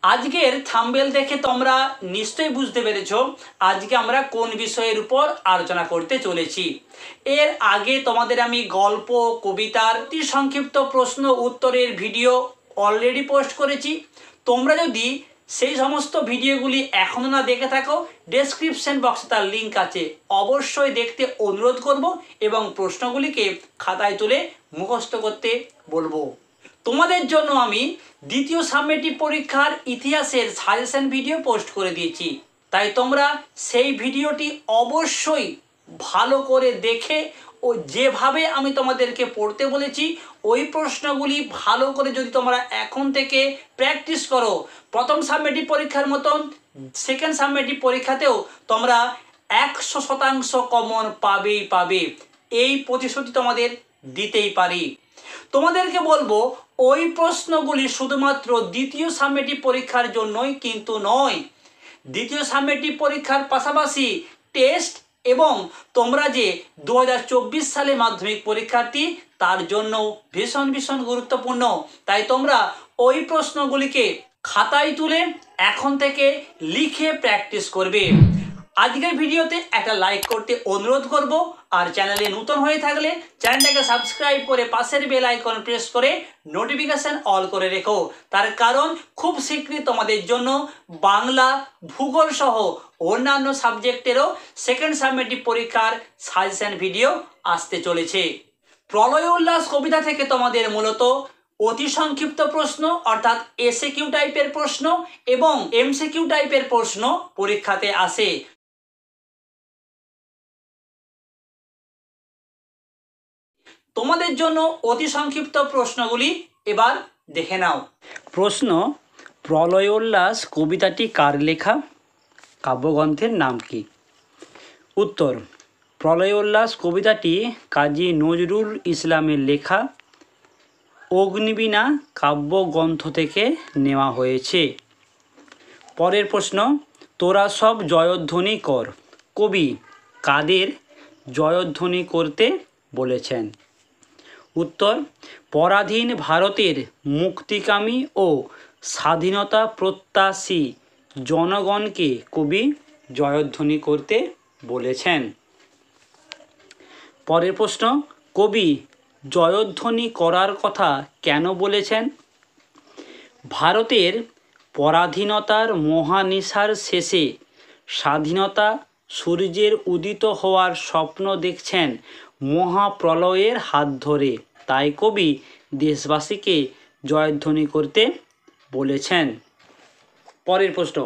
আজকের থাম্বনেল দেখে তোমরা নিশ্চয়ই বুঝতে পেরেছো আজকে আমরা কোন বিষয়ের উপর আলোচনা করতে চলেছি। এর আগে তোমাদের আমি গল্প কবিতার সংক্ষিপ্ত প্রশ্ন উত্তরের ভিডিও অলরেডি পোস্ট করেছি। তোমরা যদি সেই সমস্ত ভিডিওগুলি এখনও না দেখে থাকো, ডেসক্রিপশন বক্সে তার লিঙ্ক আছে, অবশ্যই দেখতে অনুরোধ করব এবং প্রশ্নগুলিকে খাতায় তুলে মুখস্থ করতে বলবো। তোমাদের জন্য আমি দ্বিতীয় সাবমেটিভ পরীক্ষার ইতিহাসের সাজেশন ভিডিও পোস্ট করে দিয়েছি, তাই তোমরা সেই ভিডিওটি অবশ্যই ভালো করে দেখে ও যেভাবে আমি তোমাদেরকে পড়তে বলেছি ওই প্রশ্নগুলি ভালো করে যদি তোমরা এখন থেকে প্র্যাকটিস করো, প্রথম সাবমেটিভ পরীক্ষার মতন সেকেন্ড সাবমেটিভ পরীক্ষাতেও তোমরা 100% কমন পাবে। এই প্রতিশ্রুতি তোমাদের দিতেই পারি। তোমাদেরকে বলবো ওই প্রশ্নগুলি শুধুমাত্র দ্বিতীয় সাবমেটিভ পরীক্ষার জন্যই কিন্তু নয়, দ্বিতীয় সাবমেটিভ পরীক্ষার পাশাপাশি টেস্ট এবং তোমরা যে 2024 সালে মাধ্যমিক পরীক্ষার্থী তার জন্য ভীষণ গুরুত্বপূর্ণ। তাই তোমরা ওই প্রশ্নগুলিকে খাতায় তুলে এখন থেকে লিখে প্র্যাকটিস করবে। আজকের ভিডিওতে একটা লাইক করতে অনুরোধ করব, আর চ্যানেলে নতুন হয়ে থাকলে চ্যানেলটাকে সাবস্ক্রাইব করে পাশের বেল আইকন প্রেস করে নোটিফিকেশন অল করে রেখো। তার কারণ খুব শীঘ্রই তোমাদের জন্য বাংলা ভূগোল সহ অন্যান্য সাবজেক্টেরও সেকেন্ড সাবমেটিভ পরীক্ষার সাজেশন ভিডিও আসতে চলেছে। প্রলয় উল্লাস কবিতা থেকে তোমাদের মূলত অতি সংক্ষিপ্ত প্রশ্ন অর্থাৎ এসএকিউ টাইপের প্রশ্ন এবং এমসিকিউ টাইপের প্রশ্ন পরীক্ষাতে আসে। তোমাদের জন্য অতি সংক্ষিপ্ত প্রশ্নগুলি এবার দেখে নাও। প্রশ্ন, প্রলয়োল্লাস কবিতাটি কার লেখা? কাব্যগ্রন্থের নাম কি? উত্তর, প্রলয়োল্লাস কবিতাটি কাজী নজরুল ইসলামের লেখা অগ্নিবীণা কাব্যগ্রন্থ থেকে নেওয়া হয়েছে। পরের প্রশ্ন, তোরা সব জয়ধ্বনি কর, কবি কাদের জয়ধ্বনি করতে বলেছেন? উত্তর, পরাধীন ভারতের মুক্তিকামী ও স্বাধীনতা প্রত্যাশী জনগণকে কবি জয়ধ্বনি করতে বলেছেন। পরের প্রশ্ন, কবি জয়ধ্বনি করার কথা কেন বলেছেন? ভারতের পরাধীনতার মহানিশার শেষে স্বাধীনতা সূর্যের উদিত হওয়ার স্বপ্ন দেখছেন মহাপ্রলয়ের হাত ধরে, তাই কবি দেশবাসীকে জয়ধ্বনি করতে বলেছেন। পরের প্রশ্ন,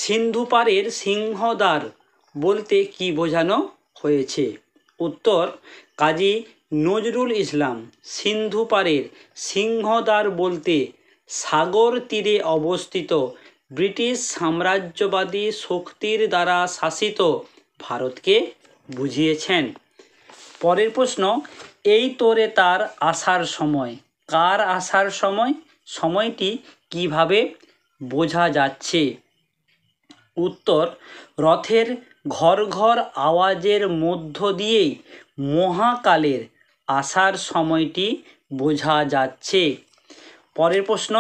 সিন্ধু পারের সিংহদ্বার বলতে কি বোঝানো হয়েছে? উত্তর, কাজী নজরুল ইসলাম সিন্ধু পারের সিংহদ্বার বলতে সাগর তীরে অবস্থিত ব্রিটিশ সাম্রাজ্যবাদী শক্তির দ্বারা শাসিত ভারতকে বুঝিয়েছেন। পরের প্রশ্ন, এই তোরে তার আসার সময়, কার আসার সময়? সময়টি কিভাবে বোঝা যাচ্ছে? উত্তর, রথের ঘর ঘর আওয়াজের মধ্য দিয়েই মহাকালের আসার সময়টি বোঝা যাচ্ছে। পরের প্রশ্ন,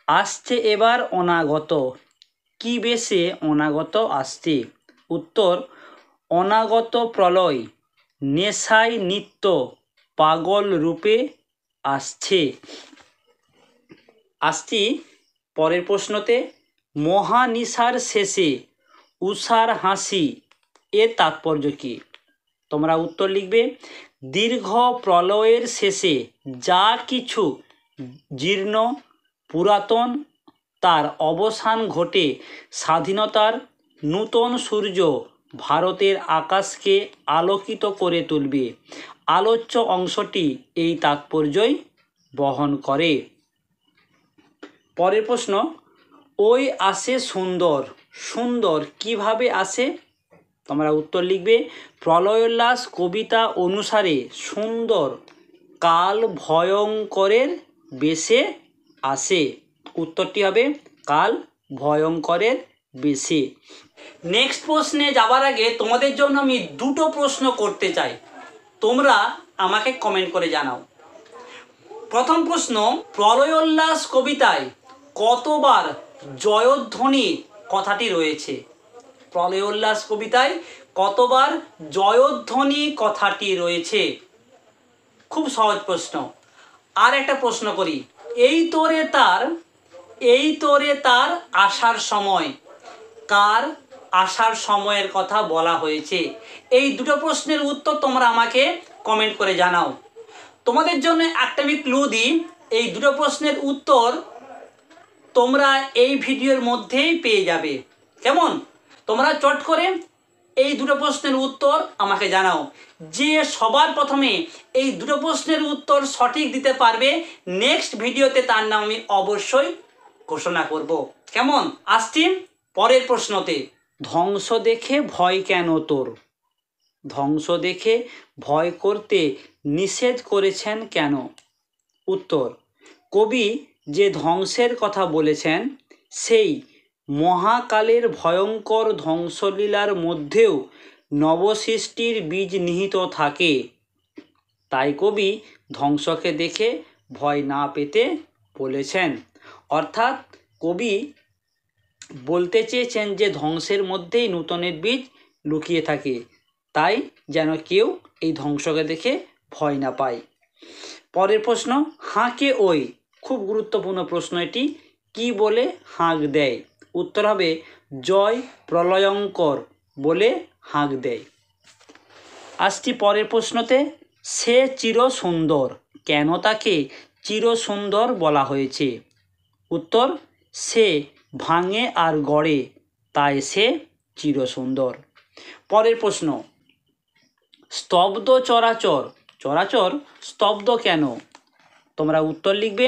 আসছে এবার অনাগত, কি বেশে অনাগত আসছে? উত্তর, অনাগত প্রলয় নেশায় নিত্য পাগল রূপে আসছি। পরের প্রশ্নতে, মহানিশার শেষে উষার হাসি এর তাৎপর্য কি? তোমরা উত্তর লিখবে, দীর্ঘ প্রলয়ের শেষে যা কিছু জীর্ণ পুরাতন তার অবসান ঘটে স্বাধীনতার নূতন সূর্য ভারতের আকাশকে আলোকিত করে তুলবে। আলোচ্য অংশটি এই তাৎপর্যই বহন করে। পরের প্রশ্ন, ওই আসে সুন্দর, সুন্দর কিভাবে আসে? তোমরা উত্তর লিখবে, প্রলয়োল্লাস কবিতা অনুসারে সুন্দর কাল ভয়ঙ্করের বেশে আসে। উত্তরটি হবে কাল ভয়ঙ্করের বেশে। নেক্সট প্রশ্নে যাবার আগে তোমাদের জন্য আমি দুটো প্রশ্ন করতে চাই, তোমরা আমাকে কমেন্ট করে জানাও। প্রথম প্রশ্ন, প্রলয়োল্লাস কবিতায় কতবার জয়ধ্বনি কথাটি রয়েছে? প্রলয়োল্লাস কবিতায় কতবার জয়ধ্বনি কথাটি রয়েছে? খুব সহজ প্রশ্ন। আর একটা প্রশ্ন করি, এই তোরে তার আসার সময়, কার আসার সময়ের কথা বলা হয়েছে? এই দুটো প্রশ্নের উত্তর তোমরা আমাকে কমেন্ট করে জানাও। তোমাদের জন্য একটা আমি ক্লু দিই, এই দুটো প্রশ্নের উত্তর তোমরা এই ভিডিওর মধ্যেই পেয়ে যাবে। কেমন? তোমরা চট করে এই দুটো প্রশ্নের উত্তর আমাকে জানাও। যে সবার প্রথমে এই দুটো প্রশ্নের উত্তর সঠিক দিতে পারবে, নেক্সট ভিডিওতে তার নাম আমি অবশ্যই ঘোষণা করব। কেমন? আসছি পরের প্রশ্নতে। ধ্বংস দেখে ভয় কেন তোর? ধ্বংস দেখে ভয় করতে নিষেধ করেছেন কেন? উত্তর, কবি যে ধ্বংসের কথা বলেছেন সেই মহাকালের ভয়ঙ্কর ধ্বংসলীলার মধ্যেও নবসৃষ্টির বীজ নিহিত থাকে। তাই কবি ধ্বংসকে দেখে ভয় না পেতে বলেছেন। অর্থাৎ কবি বলতে চেয়েছেন যে ধ্বংসের মধ্যেই নূতনের বীজ লুকিয়ে থাকে, তাই যেন কেউ এই ধ্বংসকে দেখে ভয় না পায়। পরের প্রশ্ন, হাঁকে ওই, খুব গুরুত্বপূর্ণ প্রশ্ন এটি, কি বলে হাঁক দেয়? উত্তর হবে জয় প্রলয়ঙ্কর বলে হাঁক দেয়। আসছি পরের প্রশ্নতে, সে চির সুন্দর, কেন তাকে চির সুন্দর বলা হয়েছে? উত্তর, সে ভাঙে আর গড়ে, তাই সে চির সুন্দর। পরের প্রশ্ন, স্তব্ধ চরাচর, চরাচর স্তব্ধ কেন? তোমরা উত্তর লিখবে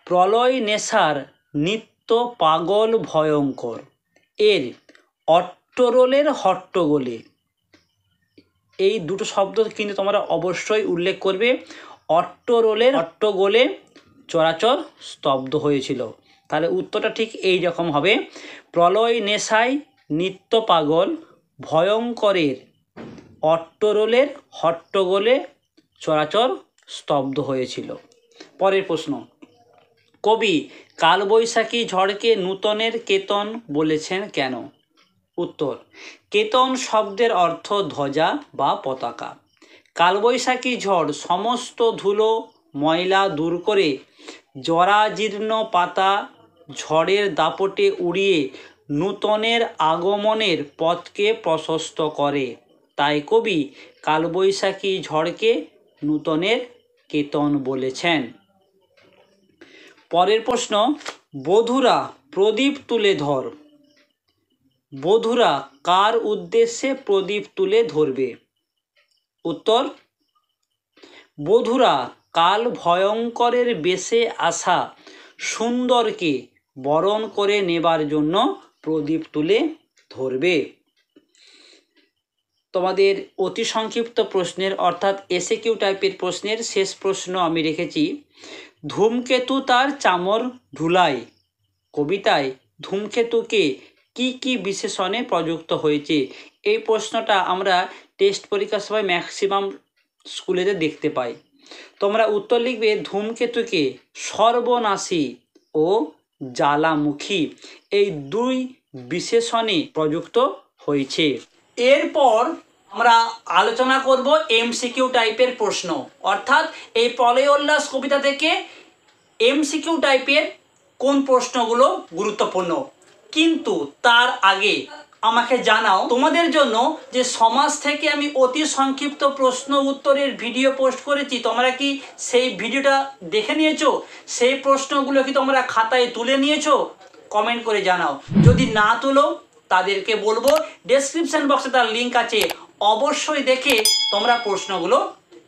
প্রলয় নেশার নিত্য পাগল ভয়ঙ্কর, এর অট্টরোলের হট্টগোলে। এই দুটো শব্দ কিন্তু তোমরা অবশ্যই উল্লেখ করবে। অট্টরোলের হট্টগোলে চরাচর স্তব্ধ হয়েছিল। তাহলে উত্তরটা ঠিক এই রকম হবে, প্রলয় নেশায় নিত্য পাগল ভয়ঙ্করের অট্টরোলের হট্টগোলে চরাচর স্তব্ধ হয়েছিল। পরের প্রশ্ন, কবি কালবৈশাখী ঝড়কে নূতনের কেতন বলেছেন কেন? উত্তর, কেতন শব্দের অর্থ ধ্বজা বা পতাকা। কালবৈশাখী ঝড় সমস্ত ধুলো ময়লা দূর করে জরাজীর্ণ পাতা ঝড়ের দাপটে উড়িয়ে নূতনের আগমনের পথকে প্রশস্ত করে। তাই কবি কালবৈশাখী ঝড়কে নূতনের কেতন বলেছেন। পরের প্রশ্ন, বধূরা প্রদীপ তুলে ধর, বধূরা কার উদ্দেশ্যে প্রদীপ তুলে ধরবে? উত্তর, বধূরা কাল ভয়ঙ্করের বেশে আসা সুন্দরকে বরণ করে নেবার জন্য প্রদীপ তুলে ধরবে। তোমাদের অতি সংক্ষিপ্ত প্রশ্নের অর্থাৎ এসএকিউ টাইপের প্রশ্নের শেষ প্রশ্ন আমি রেখেছি, ধূমকেতু তার চামর ধুলায়, কবিতায় ধূমকেতুকে কি কি বিশেষণে প্রযুক্ত হয়েছে? এই প্রশ্নটা আমরা টেস্ট পরীক্ষার সময় ম্যাক্সিমাম স্কুলেতে দেখতে পাই। তোমরা উত্তর লিখবে ধূমকেতুকে সর্বনাশী ও জ্বালামুখী এই দুই বিশেষণে প্রযুক্ত হয়েছে। এরপর আমরা আলোচনা করব এমসিকিউ টাইপের প্রশ্ন, অর্থাৎ এই প্রলয়োল্লাস কবিতা থেকে এমসিকিউ টাইপের কোন প্রশ্নগুলো গুরুত্বপূর্ণ। কিন্তু তার আগে আমাকে জানাও তোমাদের জন্য যে সমাজ থেকে আমি অতি সংক্ষিপ্ত প্রশ্ন উত্তরের ভিডিও পোস্ট করেছি, তোমরা কি সেই ভিডিওটা দেখে নিয়েছো? সেই প্রশ্নগুলো কি তোমরা খাতায় তুলে নিয়েছো? কমেন্ট করে জানাও। যদি না তুলো তাদেরকে বলবো ডেসক্রিপশন বক্সে তার লিঙ্ক আছে, অবশ্যই দেখে তোমরা প্রশ্নগুলো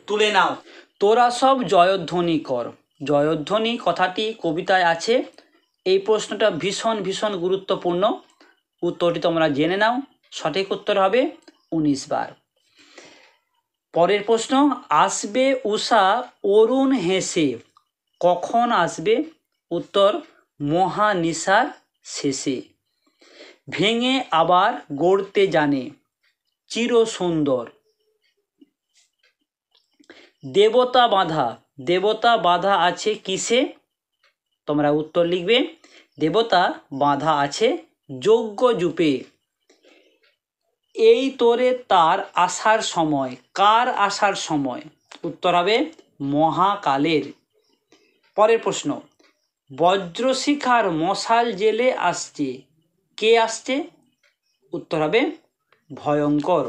তুলে নাও। তোরা সব জয়ধ্বনি কর, জয়ধ্বনি কথাটি কবিতায় আছে। এই প্রশ্নটা ভীষণ ভীষণ গুরুত্বপূর্ণ, উত্তরটি তোমরা জেনে নাও। সঠিক উত্তর হবে 19 বার। পরের প্রশ্ন, আসবে উষা অরুণ হেসে, কখন আসবে? উত্তর, মহানিশার শেষে। ভেঙে আবার গড়তে জানে, চির সুন্দর। দেবতা বাঁধা, দেবতা বাঁধা আছে কিসে? তোমরা উত্তর লিখবে দেবতা বাঁধা আছে যজ্ঞ জুপে। এই তোরে তার আসার সময়, কার আসার সময়? উত্তর হবে মহাকালের। পরের প্রশ্ন, বজ্রশিখার মশাল জেলে আসছে, কে আসছে? উত্তর হবে ভয়ঙ্কর।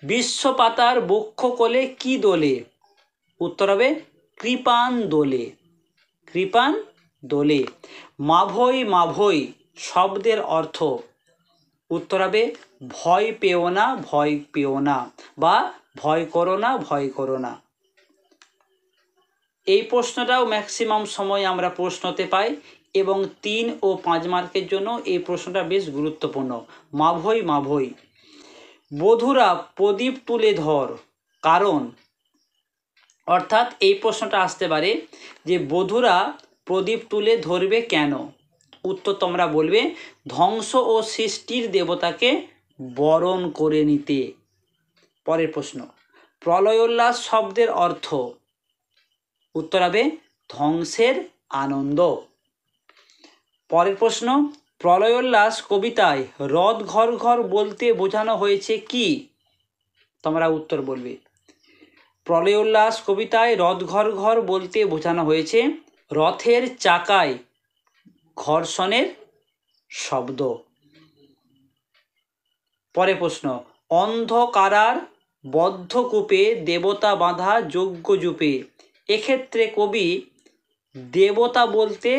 বিশ্বপাতার বক্ষ কোলে কি দোলে? উত্তর হবে কৃপান দোলে, কৃপান দোলে। মাভৈ মাভৈ শব্দের অর্থ? উত্তর হবে ভয় পেও না, ভয় পেও না, বা ভয় করো না, ভয় করো না। এই প্রশ্নটাও ম্যাক্সিমাম সময় আমরা প্রশ্নতে পাই এবং 3 ও 5 মার্কের জন্য এই প্রশ্নটা বেশ গুরুত্বপূর্ণ। মাভৈ মাভৈ। বধূরা প্রদীপ তুলে ধর, কারণ? অর্থাৎ এই প্রশ্নটা আসতে পারে যে বধূরা প্রদীপ তুলে ধরবে কেন? উত্তর তোমরা বলবে ধ্বংস ও সৃষ্টির দেবতাকে বরণ করে নিতে। পরের প্রশ্ন, প্রলয়োল্লাস শব্দের অর্থ? উত্তর হবে ধ্বংসের আনন্দ। পরের প্রশ্ন, প্রলয়োল্লাস কবিতায় রথ ঘর ঘর বলতে বোঝানো হয়েছে কি? তোমরা উত্তর বলবে প্রলয়োল্লাস কবিতায় রথ ঘর ঘর বলতে বোঝানো হয়েছে রথের চাকায় ঘর্ষণের শব্দ। পরের প্রশ্ন, অন্ধকারার বদ্ধকূপে দেবতা বাঁধা যজ্ঞজূপে। এক্ষেত্রে কবি দেবতা বলতে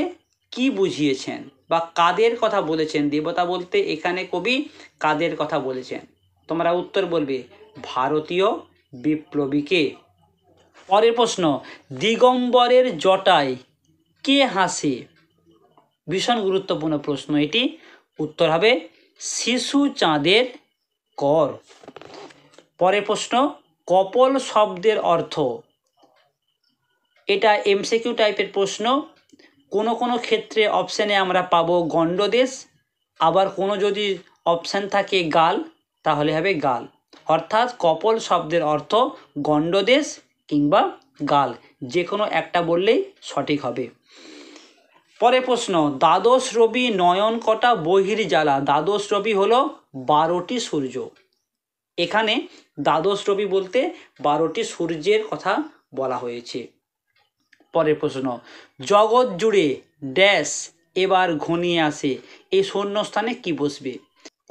কি বুঝিয়েছেন বা কাদের কথা বলেছেন? দেবতা বলতে এখানে কবি কাদের কথা বলেছেন? তোমরা উত্তর বলবে ভারতীয় বিপ্লবীকে। পরের প্রশ্ন, দিগম্বরের জটায় কে হাসে? ভীষণ গুরুত্বপূর্ণ প্রশ্ন এটি। উত্তর হবে শিশু চাঁদের কর। পরের প্রশ্ন, কপল শব্দের অর্থ? এটা এমসিকিউ টাইপের প্রশ্ন। কোনো ক্ষেত্রে অপশানে আমরা পাবো গণ্ডদেশ, আবার কোনো যদি অপশান থাকে গাল তাহলে হবে গাল। অর্থাৎ কপল শব্দের অর্থ গণ্ডদেশ কিংবা গাল, যে কোনো একটা বললেই সঠিক হবে। পরের প্রশ্ন, দ্বাদশ রবি নয়ন কটা বহির্জ্বালা। দ্বাদশ রবি হলো 12টি সূর্য। এখানে দ্বাদশ রবি বলতে 12টি সূর্যের কথা বলা হয়েছে। পরের প্রশ্ন, জগৎ জুড়ে ড্যাশ এবার ঘনিয়ে আসে। এই শূন্যস্থানে কি বসবে?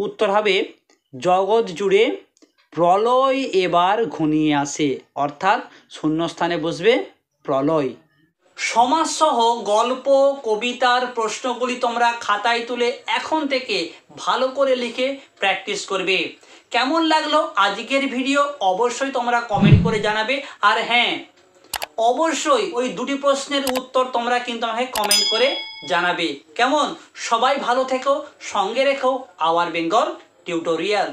উত্তর হবে জগৎ জুড়ে প্রলয় এবার ঘনিয়ে আসে, অর্থাৎ শূন্যস্থানে বসবে প্রলয়। সমাজসহ গল্প কবিতার প্রশ্নগুলি তোমরা খাতায় তুলে এখন থেকে ভালো করে লিখে প্র্যাকটিস করবে। কেমন লাগলো আজকের ভিডিও অবশ্যই তোমরা কমেন্ট করে জানাবে। আর হ্যাঁ, অবশ্যই ওই 2টি প্রশ্নের উত্তর তোমরা কিন্তু আমাকে কমেন্ট করে জানাবে। কেমন? সবাই ভালো থেকো, সঙ্গে রেখো আওয়ার বেঙ্গল টিউটোরিয়াল।